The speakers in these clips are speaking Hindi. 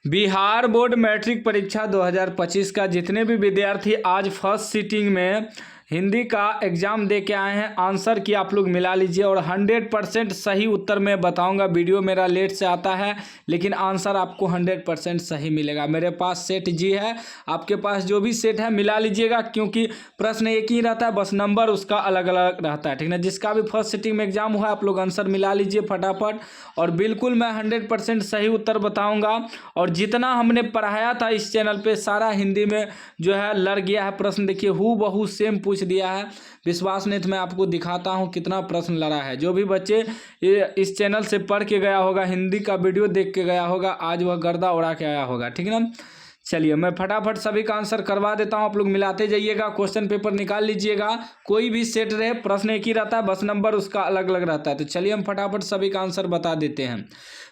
बिहार बोर्ड मैट्रिक परीक्षा 2025 का जितने भी विद्यार्थी आज फर्स्ट सीटिंग में हिंदी का एग्ज़ाम दे के आए हैं, आंसर की आप लोग मिला लीजिए और 100% सही उत्तर मैं बताऊंगा। वीडियो मेरा लेट से आता है लेकिन आंसर आपको 100% सही मिलेगा। मेरे पास सेट जी है, आपके पास जो भी सेट है मिला लीजिएगा, क्योंकि प्रश्न एक ही रहता है, बस नंबर उसका अलग अलग रहता है, ठीक ना। जिसका भी फर्स्ट सीटिंग में एग्जाम हुआ आप लोग आंसर मिला लीजिए फटाफट, और बिल्कुल मैं 100% सही उत्तर बताऊँगा। और जितना हमने पढ़ाया था इस चैनल पर सारा हिंदी में जो है लड़ गया है प्रश्न। देखिए हूँ बहू सेम पूछ दिया है। विश्वास नहीं तो मैं आपको दिखाता हूं कितना प्रश्न लड़ा है। जो भी बच्चे ये इस चैनल से पढ़ के गया होगा, हिंदी का वीडियो देख के गया होगा, आज वह गर्दा उड़ा के आया होगा, ठीक है ना। चलिए मैं फटाफट सभी का आंसर करवा देता हूं, आप लोग मिलाते जाइएगा, क्वेश्चन पेपर निकाल लीजिएगा। कोई भी सेट रहे प्रश्न एक ही रहता है, बस नंबर उसका अलग अलग रहता है। तो चलिए हम फटाफट सभी का आंसर बता देते हैं।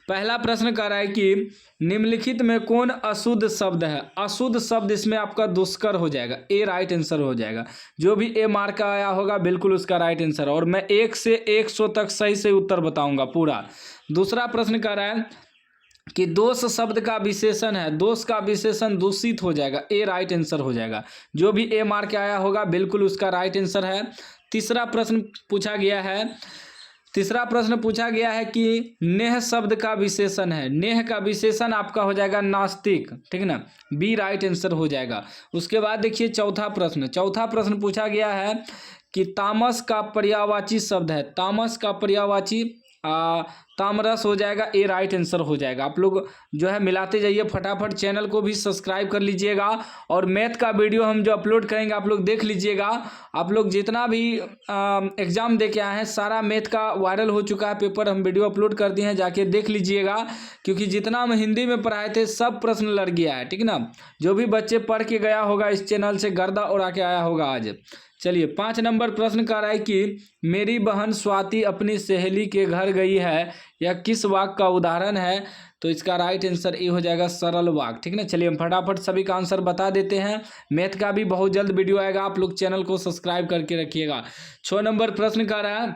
पहला प्रश्न कह रहा है कि निम्नलिखित में कौन अशुद्ध शब्द है। अशुद्ध शब्द इसमें आपका दुष्कर हो जाएगा, ए राइट आंसर हो जाएगा। जो भी ए मार्क आया होगा बिल्कुल उसका राइट आंसर, और मैं 1 से 100 तक सही से उत्तर बताऊंगा पूरा। दूसरा प्रश्न कह रहा है कि दोष शब्द का विशेषण है, दोष का विशेषण दूषित हो जाएगा, ए राइट आंसर हो जाएगा। जो भी ए मार्क आया होगा बिल्कुल उसका राइट आंसर है। तीसरा प्रश्न पूछा गया है कि नेह शब्द का विशेषण है, नेह का विशेषण आपका हो जाएगा नास्तिक, ठीक है ना, बी राइट आंसर हो जाएगा। उसके बाद देखिए चौथा प्रश्न पूछा गया है कि तामस का पर्यायवाची शब्द है, तामस का पर्यायवाची तामरस हो जाएगा, ए राइट आंसर हो जाएगा। आप लोग जो है मिलाते जाइए फटाफट, चैनल को भी सब्सक्राइब कर लीजिएगा, और मैथ का वीडियो हम जो अपलोड करेंगे आप लोग देख लीजिएगा। आप लोग जितना भी एग्ज़ाम दे के आए हैं सारा मैथ का वायरल हो चुका है पेपर, हम वीडियो अपलोड कर दिए हैं, जाके देख लीजिएगा। क्योंकि जितना हम हिंदी में पढ़ाए थे सब प्रश्न लड़ गया है, ठीक ना। जो भी बच्चे पढ़ के गया होगा इस चैनल से गर्दा उड़ा के आया होगा आज। चलिए 5 नंबर प्रश्न कह रहा है कि मेरी बहन स्वाति अपनी सहेली के घर गई है, यह किस वाक्य का उदाहरण है। तो इसका राइट आंसर ये हो जाएगा सरल वाक्य, ठीक ना। चलिए हम फटाफट सभी का आंसर बता देते हैं। मैथ का भी बहुत जल्द वीडियो आएगा, आप लोग चैनल को सब्सक्राइब करके रखिएगा। 6 नंबर प्रश्न कह रहा है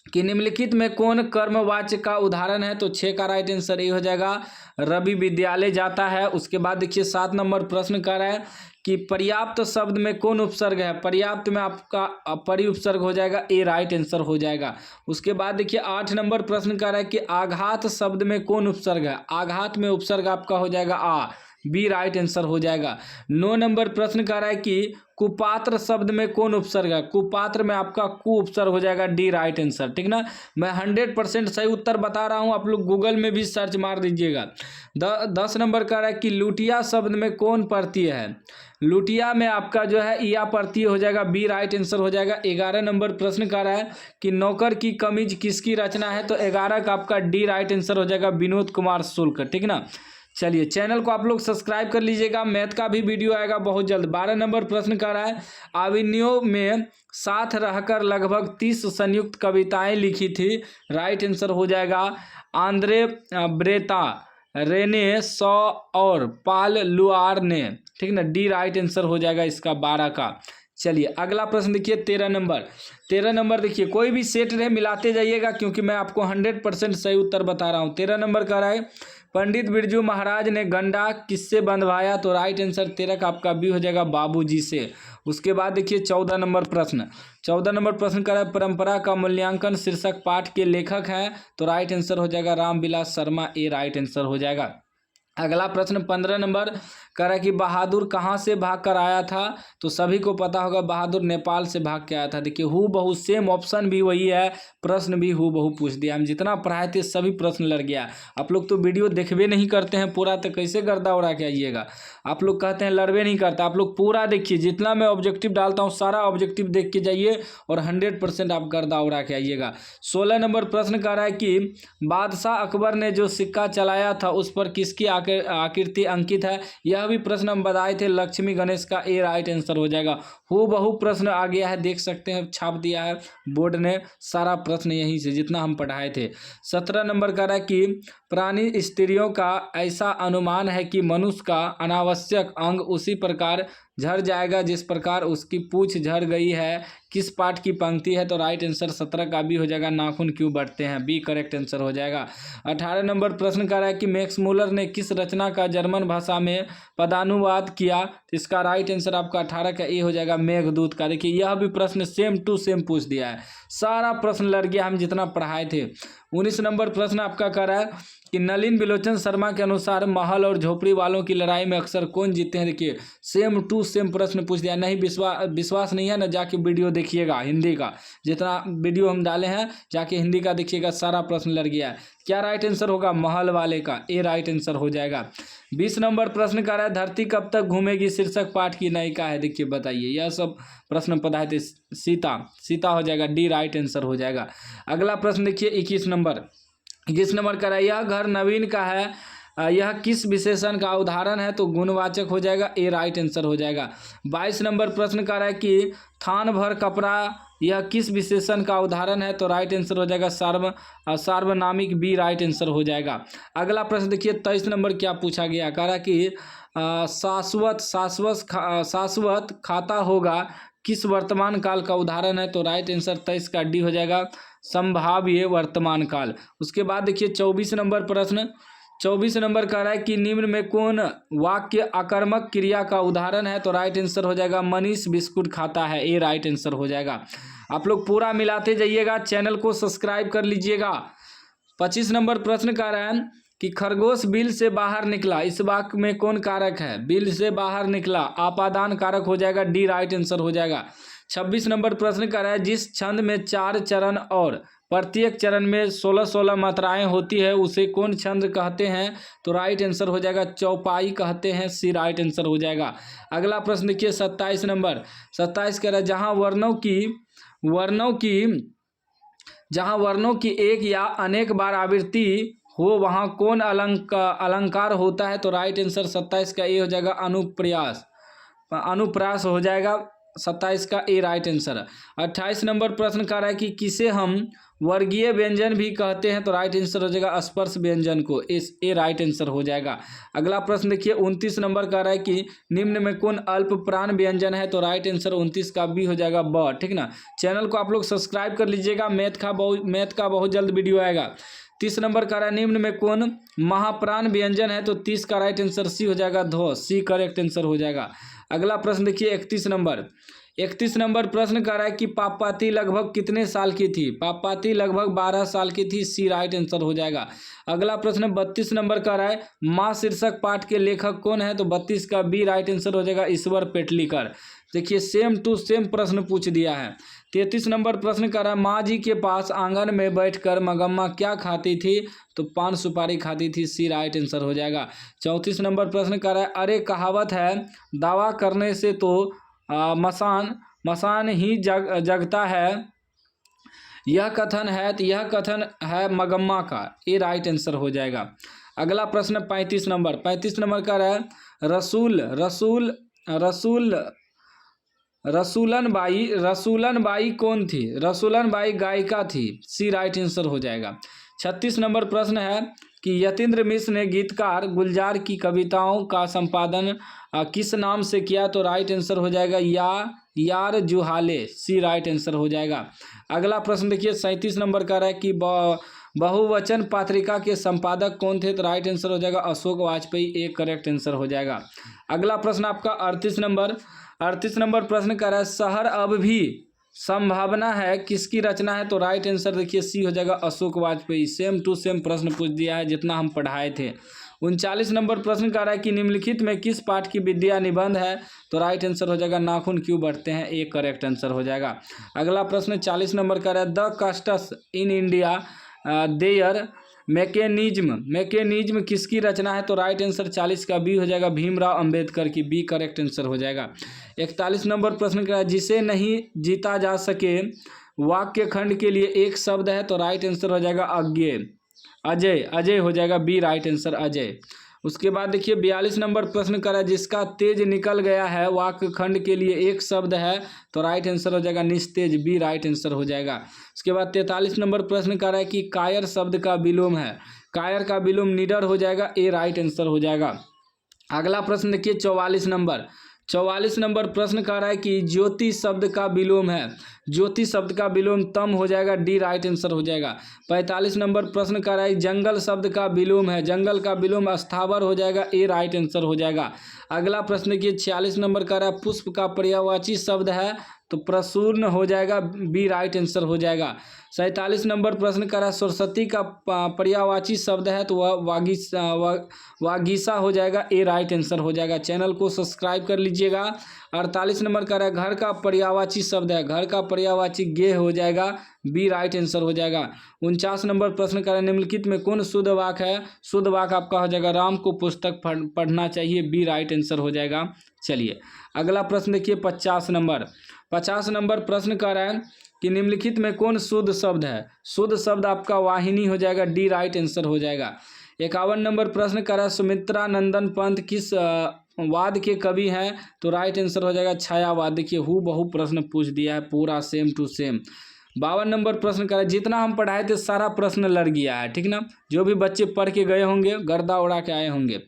कि निम्नलिखित में कौन कर्मवाच्य का उदाहरण है। तो 6 का राइट आंसर ये हो जाएगा रवि विद्यालय जाता है। उसके बाद देखिए 7 नंबर प्रश्न कह रहा है कि पर्याप्त शब्द में कौन उपसर्ग है। पर्याप्त में आपका परि उपसर्ग हो जाएगा, ए राइट आंसर हो जाएगा। उसके बाद देखिए 8 नंबर प्रश्न कह रहा है कि आघात शब्द में कौन उपसर्ग है। आघात में उपसर्ग आपका हो जाएगा आ, बी राइट आंसर हो जाएगा। 9 नंबर प्रश्न कह रहा है कि कुपात्र शब्द में कौन उपसर्ग है। कुपात्र में आपका कु उपसर्ग हो जाएगा, डी राइट आंसर, ठीक ना। मैं 100% सही उत्तर बता रहा हूं, आप लोग गूगल में भी सर्च मार दीजिएगा। 10 नंबर कह रहा है कि लुटिया शब्द में कौन प्रत्यय है। लुटिया में आपका जो है या प्रत्यय हो जाएगा, बी राइट आंसर हो जाएगा। 11 नंबर प्रश्न कह रहा है कि नौकर की कमीज किसकी रचना है। तो 11 का आपका डी राइट आंसर हो जाएगा, विनोद कुमार शुक्ल, ठीक ना। चलिए चैनल को आप लोग सब्सक्राइब कर लीजिएगा, मैथ का भी वीडियो आएगा बहुत जल्द। 12 नंबर प्रश्न कर रहा है अविनियो में साथ रहकर लगभग 30 संयुक्त कविताएं लिखी थी। राइट आंसर हो जाएगा आंद्रे ब्रेता, रेने सौ और पाल लुआर ने, ठीक ना, डी राइट आंसर हो जाएगा इसका 12 का। चलिए अगला प्रश्न देखिए 13 नंबर देखिए, कोई भी सेट रहे मिलाते जाइएगा क्योंकि मैं आपको 100% सही उत्तर बता रहा हूँ। 13 नंबर कह रहा है पंडित बिरजू महाराज ने गंडा किससे बंधवाया। तो राइट आंसर 13 का आपका बी हो जाएगा, बाबूजी से। उसके बाद देखिए 14 नंबर प्रश्न कर रहा है परंपरा का मूल्यांकन शीर्षक पाठ के लेखक हैं। तो राइट आंसर हो जाएगा रामविलास शर्मा, ए राइट आंसर हो जाएगा। अगला प्रश्न 15 नंबर कह रहा है कि बहादुर कहाँ से भाग कर आया था। तो सभी को पता होगा बहादुर नेपाल से भाग के आया था। देखिए हु बहु सेम ऑप्शन भी वही है, प्रश्न भी हु बहु पूछ दिया। हम जितना पढ़ाए थे सभी प्रश्न लड़ गया। आप लोग तो वीडियो देखबे नहीं करते हैं पूरा, तो कैसे गर्दा उड़ा के आइएगा। आप लोग कहते हैं लड़बे नहीं करता, आप लोग पूरा देखिए, जितना मैं ऑब्जेक्टिव डालता हूँ सारा ऑब्जेक्टिव देख के जाइए और 100% आप गर्दा उड़ा के आइएगा। 16 नंबर प्रश्न कह रहा है कि बादशाह अकबर ने जो सिक्का चलाया था उस पर किसकी आकृति अंकित है। यह भी प्रश्न हम बताए थे, लक्ष्मी गणेश का, ए राइट आंसर हो जाएगा। हु बहु प्रश्न आ गया है, देख सकते हैं छाप दिया है बोर्ड ने सारा प्रश्न यहीं से जितना हम पढ़ाए थे। 17 नंबर कह रहा है कि प्राणी स्त्रियों का ऐसा अनुमान है कि मनुष्य का अनावश्यक अंग उसी प्रकार झड़ जाएगा जिस प्रकार उसकी पूंछ झड़ गई है, किस पाठ की पंक्ति है? तो राइट आंसर 17 का बी हो जाएगा, नाखून क्यों बढ़ते हैं, बी करेक्ट आंसर हो जाएगा। 18 नंबर प्रश्न कह रहा है कि मैक्स मूलर ने किस रचना का जर्मन भाषा में पदानुवाद किया? तो इसका राइट आंसर आपका 18 का ए हो जाएगा, मेघदूत का। देखिए यह भी प्रश्न सेम टू सेम पूछ दिया है, सारा प्रश्न लड़ गया हम जितना पढ़ाए थे। 19 नंबर प्रश्न आपका कह रहा है कि नलिन बिलोचन शर्मा के अनुसार महल और झोपड़ी वालों की लड़ाई में अक्सर कौन जीतते हैं? देखिए सेम टू सेम प्रश्न पूछ दिया। नहीं विश्वास नहीं है ना, जाके वीडियो देखिएगा हिंदी का, जितना वीडियो हम डाले हैं जाके हिंदी का देखिएगा, सारा प्रश्न लड़ गया है। क्या राइट आंसर होगा? महल वाले का ए राइट आंसर हो जाएगा। 20 नंबर प्रश्न कर रहा है धरती कब तक घूमेगी शीर्षक पाठ की नायिका है? देखिए बताइए, यह सब प्रश्न पढ़ाए थे। सीता हो जाएगा, डी राइट आंसर हो जाएगा। अगला प्रश्न देखिए 21 नंबर कर रहा है यह घर नवीन का है, यह किस विशेषण का उदाहरण है? तो गुणवाचक हो जाएगा, ए राइट आंसर हो जाएगा। 22 नंबर प्रश्न कर रहा है कि थान भर कपड़ा यह किस विशेषण का उदाहरण है? तो राइट आंसर हो जाएगा सार्वनामिक, बी राइट आंसर हो जाएगा। अगला प्रश्न देखिए 23 नंबर क्या पूछा गया? कह रहा है कि शाश्वत खाता होगा किस वर्तमान काल का उदाहरण है? तो राइट आंसर 23 का डी हो जाएगा, संभाव्य वर्तमान काल। उसके बाद देखिए 24 नंबर प्रश्न कह रहा है कि निम्न में कौन वाक्य आकर्मक क्रिया का उदाहरण है? तो राइट आंसर हो जाएगा मनीष बिस्कुट खाता है, ए राइट आंसर हो जाएगा। आप लोग पूरा मिलाते जाइएगा, चैनल को सब्सक्राइब कर लीजिएगा। 25 नंबर प्रश्न कह रहा है कि खरगोश बिल से बाहर निकला, इस वाक्य में कौन कारक है? बिल से बाहर निकला आपादान कारक हो जाएगा, डी राइट आंसर हो जाएगा। 26 नंबर प्रश्न कर रहा है जिस छंद में 4 चरण और प्रत्येक चरण में 16-16 मात्राएं होती है उसे कौन छंद कहते हैं? तो राइट आंसर हो जाएगा चौपाई कहते हैं, सी राइट आंसर हो जाएगा। अगला प्रश्न देखिए 27 नंबर कह रहा है जहां वर्णों की एक या अनेक बार आवृत्ति हो वहां कौन अलंकार होता है? तो राइट आंसर 27 का ए हो जाएगा, अनुप्रास हो जाएगा, 27 का ए राइट आंसर। 28 नंबर प्रश्न कह रहा है कि किसे हम वर्गीय व्यंजन भी कहते हैं? तो राइट आंसर हो जाएगा स्पर्श व्यंजन को, ए राइट आंसर हो जाएगा। अगला प्रश्न देखिए 29 नंबर कह रहा है कि निम्न में कौन अल्प प्राण व्यंजन है? तो राइट आंसर 29 का बी हो जाएगा, ब। ठीक ना, चैनल को आप लोग सब्सक्राइब कर लीजिएगा, मैथ का बहुत जल्द वीडियो आएगा। 30 नंबर कह रहा है निम्न में कौन महाप्राण व्यंजन है? तो 30 का राइट आंसर सी हो जाएगा, ध्व, सी करेक्ट आंसर हो जाएगा। अगला प्रश्न देखिए 31 नंबर प्रश्न कर रहा है कि पापपाती लगभग कितने साल की थी? पापपाती लगभग 12 साल की थी, सी राइट आंसर हो जाएगा। अगला प्रश्न 32 नंबर कर रहा है माँ शीर्षक पाठ के लेखक कौन है? तो 32 का बी राइट आंसर हो जाएगा, ईश्वर पेटलीकर। देखिए सेम टू सेम प्रश्न पूछ दिया है। 33 नंबर प्रश्न कर रहा है माँ जी के पास आंगन में बैठकर मगम्मा क्या खाती थी? तो पान सुपारी खाती थी, सी राइट आंसर हो जाएगा। 34 नंबर प्रश्न कर रहा है अरे कहावत है दावा करने से तो मसान ही जगता है, यह कथन है मगम्मा का, ये राइट आंसर हो जाएगा। अगला प्रश्न 35 नंबर का है रसूलन बाई कौन थी? रसूलन बाई गायिका थी, सी राइट आंसर हो जाएगा। 36 नंबर प्रश्न है कि यतीन्द्र मिश्र ने गीतकार गुलजार की कविताओं का संपादन किस नाम से किया? तो राइट आंसर हो जाएगा यार जुहाले, सी राइट आंसर हो जाएगा। अगला प्रश्न देखिए 37 नंबर का है कि बहुवचन पत्रिका के संपादक कौन थे? तो राइट आंसर हो जाएगा अशोक वाजपेयी, एक करेक्ट आंसर हो जाएगा। अगला प्रश्न आपका 38 नंबर प्रश्न कर रहा है शहर अब भी संभावना है किसकी रचना है? तो राइट आंसर देखिए सी हो जाएगा Ashok Vajpeyi. Same to same प्रश्न पूछ दिया है जितना हम पढ़ाए थे। 39 नंबर प्रश्न कर रहा है कि निम्नलिखित में किस पाठ की विद्या निबंध है? तो राइट आंसर हो जाएगा नाखून क्यों बढ़ते हैं, एक करेक्ट आंसर हो जाएगा। अगला प्रश्न 40 नंबर का है the castes in India their mechanism किसकी रचना है? तो राइट आंसर 40 का बी हो जाएगा भीमराव अंबेडकर की, बी करेक्ट आंसर हो जाएगा। 41 नंबर प्रश्न का है जिसे नहीं जीता जा सके वाक्य खंड के लिए एक शब्द है? तो राइट आंसर हो जाएगा अजय हो जाएगा, बी राइट आंसर अजय। उसके बाद देखिए 42 नंबर प्रश्न कर रहा है जिसका तेज निकल गया है वाक्य खंड के लिए एक शब्द है? तो राइट आंसर हो जाएगा निस्तेज, बी राइट आंसर हो जाएगा। उसके बाद 43 नंबर प्रश्न कर रहा है कि कायर शब्द का विलोम है, कायर का विलोम निडर हो जाएगा, ए राइट आंसर हो जाएगा। अगला प्रश्न देखिए 44 44 नंबर प्रश्न कह रहा है कि ज्योति शब्द का विलोम है, ज्योति शब्द का विलोम तम हो जाएगा, डी राइट आंसर हो जाएगा। 45 नंबर प्रश्न कह रहा है जंगल शब्द का विलोम है, जंगल का विलोम स्थावर हो जाएगा, ए राइट आंसर हो जाएगा। अगला प्रश्न देखिए 46 नंबर कह रहा है पुष्प का पर्यायवाची शब्द है तो प्रसूर्ण हो जाएगा, बी राइट आंसर हो जाएगा। 47 नंबर प्रश्न कह रहा है सरस्वती का पर्यायवाची शब्द है तो वह वागीसा हो जाएगा, ए राइट आंसर हो जाएगा। चैनल को सब्सक्राइब कर लीजिएगा। 48 नंबर कह रहा है घर का पर्यायवाची शब्द है, घर का पर्यायवाची गे हो जाएगा, बी राइट आंसर हो जाएगा। 49 नंबर प्रश्न कह रहा है निम्नलिखित में कौन शुद्ध वाक्य है, शुद्ध वाक्य आपका हो जाएगा राम को पुस्तक पढ़ना चाहिए, बी राइट आंसर हो जाएगा। चलिए अगला प्रश्न देखिए 50 नंबर प्रश्न कह रहा है कि निम्नलिखित में कौन शुद्ध शब्द है, शुद्ध शब्द आपका वाहिनी हो जाएगा, डी राइट आंसर हो जाएगा। 51 नंबर प्रश्न कर रहा है सुमित्रा नंदन पंत किस वाद के कवि हैं तो राइट आंसर हो जाएगा छायावाद। देखिए बहु प्रश्न पूछ दिया है पूरा सेम टू सेम। 52 नंबर प्रश्न कर रहा है जितना हम पढ़ाए थे सारा प्रश्न लड़ गया है, ठीक ना, जो भी बच्चे पढ़ के गए होंगे गर्दा उड़ा के आए होंगे।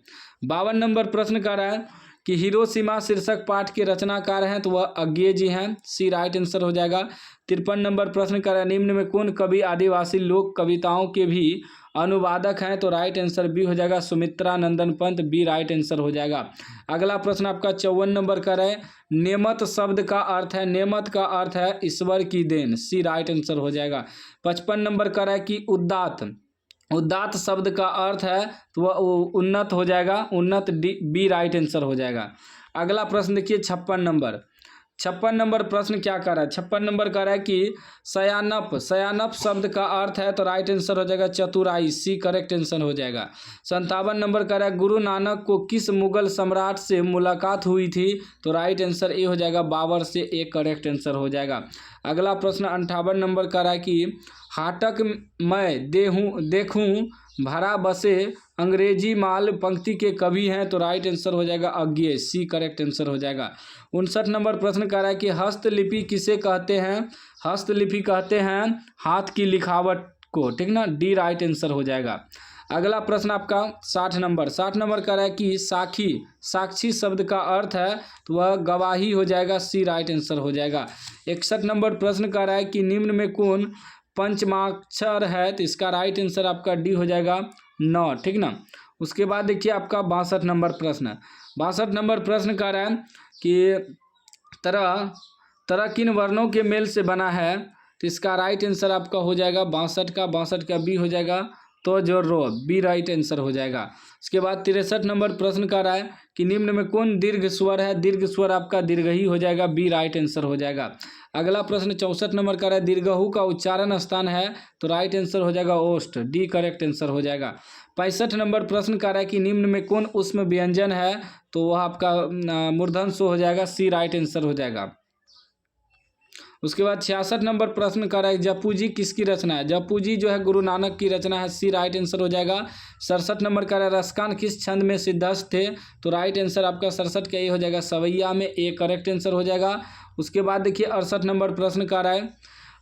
52 नंबर प्रश्न कर रहा है कि हिरोशिमा शीर्षक पाठ के रचनाकार हैं तो वह अज्ञेय जी हैं, सी राइट आंसर हो जाएगा। 53 नंबर प्रश्न कर रहा है निम्न में कौन कवि आदिवासी लोक कविताओं के भी अनुवादक हैं तो राइट आंसर बी हो जाएगा सुमित्रा नंदन पंत, बी राइट आंसर हो जाएगा। अगला प्रश्न आपका 54 नंबर का है नेमत शब्द का अर्थ है, नेमत का अर्थ है ईश्वर की देन, सी राइट आंसर हो जाएगा। 55 नंबर का है कि उदात्त शब्द का अर्थ है तो वह उन्नत हो जाएगा, उन्नत, डी बी राइट आंसर हो जाएगा। अगला प्रश्न देखिए 56 नंबर प्रश्न क्या कर रहा है, 56 नंबर कर रहा है कि सयानप शब्द का अर्थ है तो राइट आंसर हो जाएगा चतुराई, सी करेक्ट आंसर हो जाएगा। 57 नंबर कर रहा है गुरु नानक को किस मुगल सम्राट से मुलाकात हुई थी तो राइट आंसर ए हो जाएगा बाबर से, ए करेक्ट आंसर हो जाएगा। अगला प्रश्न 58 नंबर कर रहा है कि हाटक मैं देखूं भरा बसे अंग्रेजी माल पंक्ति के कवि हैं तो राइट आंसर हो जाएगा अज्ञेय, सी करेक्ट आंसर हो जाएगा। 59 नंबर प्रश्न कर रहा है कि हस्तलिपि किसे कहते हैं, हस्तलिपि कहते हैं हाथ की लिखावट को, ठीक ना, डी राइट आंसर हो जाएगा। अगला प्रश्न आपका 60 नंबर कर रहा है कि साक्षी शब्द का अर्थ है तो वह गवाही हो जाएगा, सी राइट आंसर हो जाएगा। 61 नंबर प्रश्न कर रहा है कि निम्न में कौन पंचमाक्षर है तो इसका राइट आंसर आपका डी हो जाएगा 9, ठीक ना। उसके बाद देखिए आपका 62 नंबर प्रश्न कर रहा है कि तरह किन वर्णों के मेल से बना है तो इसका राइट आंसर आपका हो जाएगा 62 का बी हो जाएगा तो जो रो, बी राइट आंसर हो जाएगा। उसके बाद 63 नंबर प्रश्न कर रहा है कि निम्न में कौन दीर्घ स्वर है, दीर्घ स्वर आपका दीर्घही हो जाएगा, बी राइट आंसर हो जाएगा। अगला प्रश्न 64 नंबर का है दीर्घहु का उच्चारण स्थान है तो राइट आंसर हो जाएगा ओष्ठ, डी करेक्ट आंसर हो जाएगा। 65 नंबर प्रश्न का है कि निम्न में कौन उष्म व्यंजन है तो वह आपका मूर्धन सो हो जाएगा, सी राइट आंसर हो जाएगा। उसके बाद 66 नंबर प्रश्न कर रहा है जपू जी किसकी रचना है, जपू जी जो है गुरु नानक की रचना है, सी राइट आंसर हो जाएगा। 67 नंबर कर रहा है रसकान किस छंद में सिद्धस्त थे तो राइट आंसर आपका 67 का ये हो जाएगा सवैया में, ए करेक्ट आंसर हो जाएगा। उसके बाद देखिए 68 नंबर प्रश्न कर रहा है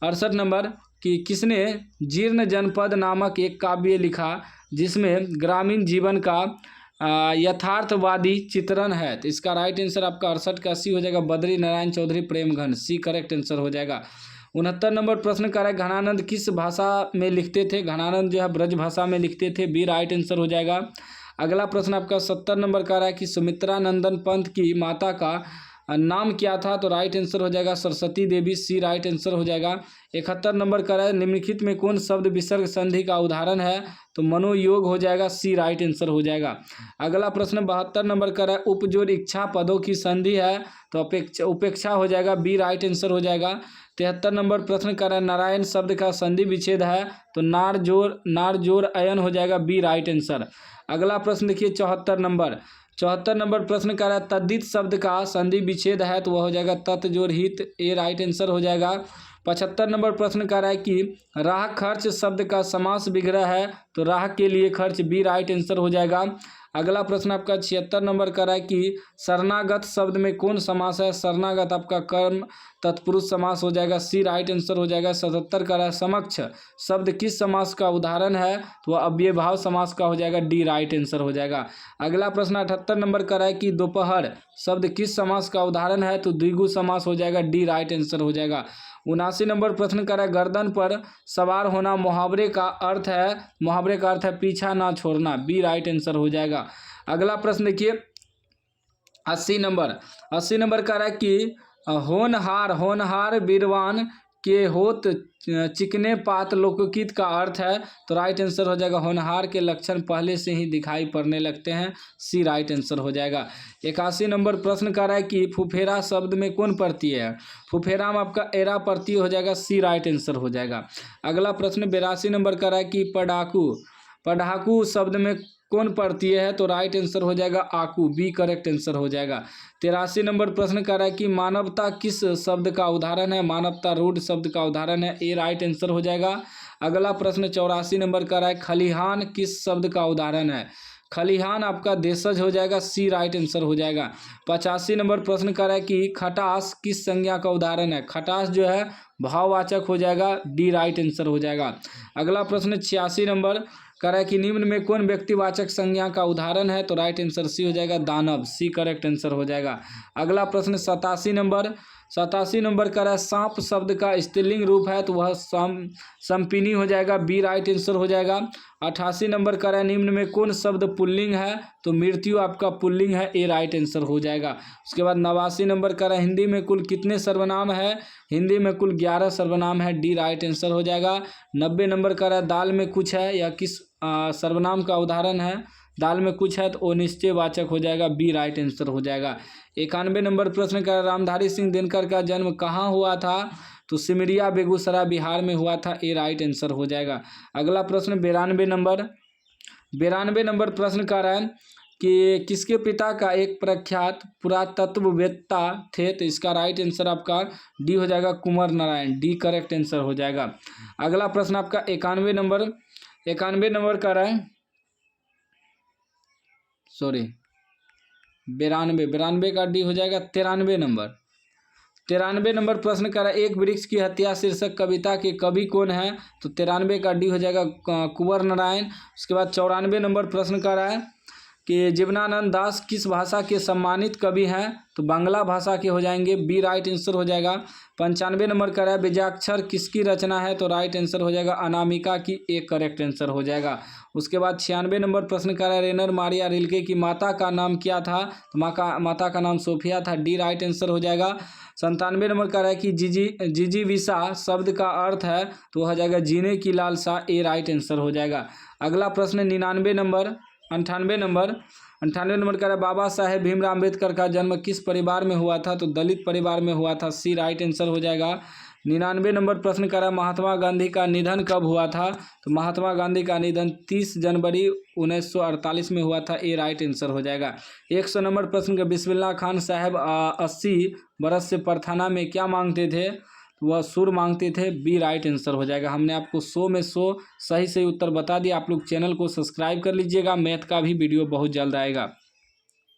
68 नंबर कि किसने जीर्ण जनपद नामक एक काव्य लिखा जिसमें ग्रामीण जीवन का यथार्थवादी चित्रण है तो इसका राइट आंसर आपका 68 का सी हो जाएगा Badri Narayan Chaudhary Premghan, C correct answer हो जाएगा। 69 नंबर प्रश्न कर रहा है घनानंद किस भाषा में लिखते थे, घनानंद जो है ब्रज भाषा में लिखते थे, बी राइट आंसर हो जाएगा। अगला प्रश्न आपका 70 नंबर का रहा है कि सुमित्रा नंदन पंत की माता का नाम क्या था तो राइट आंसर हो जाएगा सरस्वती देवी, सी राइट आंसर हो जाएगा। 71 नंबर का है निम्नलिखित में कौन शब्द विसर्ग संधि का उदाहरण है तो मनोयोग हो जाएगा, सी राइट आंसर हो जाएगा। अगला प्रश्न 72 नंबर का है उपजोड़ इच्छा पदों की संधि है तो उपेक्षा हो जाएगा, बी राइट आंसर हो जाएगा। 73 नंबर प्रश्न का है नारायण शब्द का संधि विच्छेद है तो नार जोर अयन हो जाएगा, बी राइट आंसर। अगला प्रश्न देखिए 74 नंबर प्रश्न का है तद्धित शब्द का संधि विच्छेद है तो वह हो जाएगा तत् जोड़ हित, ए राइट आंसर हो जाएगा। 75 नंबर प्रश्न का है कि राह खर्च शब्द का समास विग्रह है तो राह के लिए खर्च, बी राइट आंसर हो जाएगा। अगला प्रश्न आपका 76 नंबर का है कि शरणागत शब्द में कौन समास है। शरणागत आपका कर्म तत्पुरुष समास हो जाएगा, सी राइट आंसर हो जाएगा। 77 का है समक्ष शब्द किस समास का उदाहरण है, तो वह अव्ययभाव समास का हो जाएगा, डी राइट आंसर हो जाएगा। अगला प्रश्न 78 नंबर का है कि दोपहर शब्द किस समास का उदाहरण है, तो द्विगु समास हो जाएगा, डी राइट आंसर हो जाएगा। 79 नंबर प्रश्न का है गर्दन पर सवार होना मुहावरे का अर्थ है, मुहावरे का अर्थ है पीछा ना छोड़ना, बी राइट आंसर हो जाएगा। अगला प्रश्न देखिए 80 नंबर का है कि होनहार बीरवान के होत चिकने पात लोकगीत का अर्थ है, तो राइट आंसर हो जाएगा होनहार के लक्षण पहले से ही दिखाई पड़ने लगते हैं, सी राइट आंसर हो जाएगा। 81 नंबर प्रश्न का है कि फुफेरा शब्द में कौन प्रत्यय है, फुफेरा में आपका एरा प्रत्यय हो जाएगा, सी राइट आंसर हो जाएगा। अगला प्रश्न 82 नंबर का है कि पढ़ाकू शब्द में कौन प्रत्यय है, तो राइट आंसर हो जाएगा आकू, बी करेक्ट आंसर हो जाएगा। 83 नंबर प्रश्न का है कि मानवता किस शब्द का उदाहरण है, मानवता रूढ़ शब्द का उदाहरण है, ए राइट आंसर हो जाएगा। अगला प्रश्न 84 नंबर का है खलिहान किस शब्द का उदाहरण है, खलिहान आपका देशज हो जाएगा, सी राइट आंसर हो जाएगा। 85 नंबर प्रश्न का है कि खटास किस संज्ञा का उदाहरण है, खटास जो है भाववाचक हो जाएगा, डी राइट आंसर हो जाएगा। अगला प्रश्न 86 नंबर कह रहा है कि निम्न में कौन व्यक्तिवाचक संज्ञा का उदाहरण है, तो राइट आंसर सी हो जाएगा दानव, सी करेक्ट आंसर हो जाएगा। अगला प्रश्न 87 नंबर कह रहा है सांप शब्द का स्त्रीलिंग रूप है, तो वह संपिनी हो जाएगा, बी राइट आंसर हो जाएगा। 88 नंबर कह रहा है निम्न में कौन शब्द पुल्लिंग है, तो मृत्यु आपका पुल्लिंग है, ए राइट आंसर हो जाएगा। उसके बाद 89 नंबर कह रहा है हिंदी में कुल कितने सर्वनाम है, हिंदी में कुल 11 सर्वनाम है, डी राइट आंसर हो जाएगा। 90 नंबर कह रहा है दाल में कुछ है, यह किस सर्वनाम का उदाहरण है, दाल में कुछ है, तो वो निश्चयवाचक हो जाएगा, बी राइट आंसर हो जाएगा। 91 नंबर प्रश्न का रामधारी सिंह दिनकर का जन्म कहाँ हुआ था, तो सिमरिया बेगूसराय बिहार में हुआ था, ए राइट आंसर हो जाएगा। अगला प्रश्न 92 नंबर प्रश्न का है कि किसके पिता का एक प्रख्यात पुरातत्ववेत्ता थे, तो इसका राइट आंसर आपका डी हो जाएगा कुंवर नारायण, डी करेक्ट आंसर हो जाएगा। अगला प्रश्न आपका 91 नंबर का है, सॉरी 92 का डी हो जाएगा। 93 नंबर प्रश्न कर रहा है एक वृक्ष की हत्या शीर्षक कविता के कवि कौन है, तो 93 का डी हो जाएगा कुंवर नारायण। उसके बाद 94 नंबर प्रश्न कर रहा है कि जीवनानंद दास किस भाषा के सम्मानित कवि हैं, तो बांग्ला भाषा के हो जाएंगे, बी राइट आंसर हो जाएगा। 95 नंबर का है बीजाक्षर किसकी रचना है, तो राइट आंसर हो जाएगा अनामिका की, एक करेक्ट आंसर हो जाएगा। उसके बाद 96 नंबर प्रश्न का है रेनर मारिया रिल्के की माता का नाम क्या था, तो माता का नाम सोफिया था, डी राइट आंसर हो जाएगा। 97 नंबर का है कि जिजीविसा शब्द का अर्थ है, तो हो जाएगा जीने की लालसा, ए राइट आंसर हो जाएगा। अगला प्रश्न 98 नंबर का बाबा साहेब भीमराव अम्बेडकर का जन्म किस परिवार में हुआ था, तो दलित परिवार में हुआ था, सी राइट आंसर हो जाएगा। 99 नंबर प्रश्न का महात्मा गांधी का निधन कब हुआ था, तो महात्मा गांधी का निधन 30 जनवरी 1948 में हुआ था, ए राइट आंसर हो जाएगा। 100 नंबर प्रश्न का बिस्मिल्लाह खान साहब 80 बरस से परथाना में क्या मांगते थे, वह सुर मांगते थे, बी राइट आंसर हो जाएगा। हमने आपको 100 में 100 सही उत्तर बता दिया। आप लोग चैनल को सब्सक्राइब कर लीजिएगा, मैथ का भी वीडियो बहुत जल्द आएगा।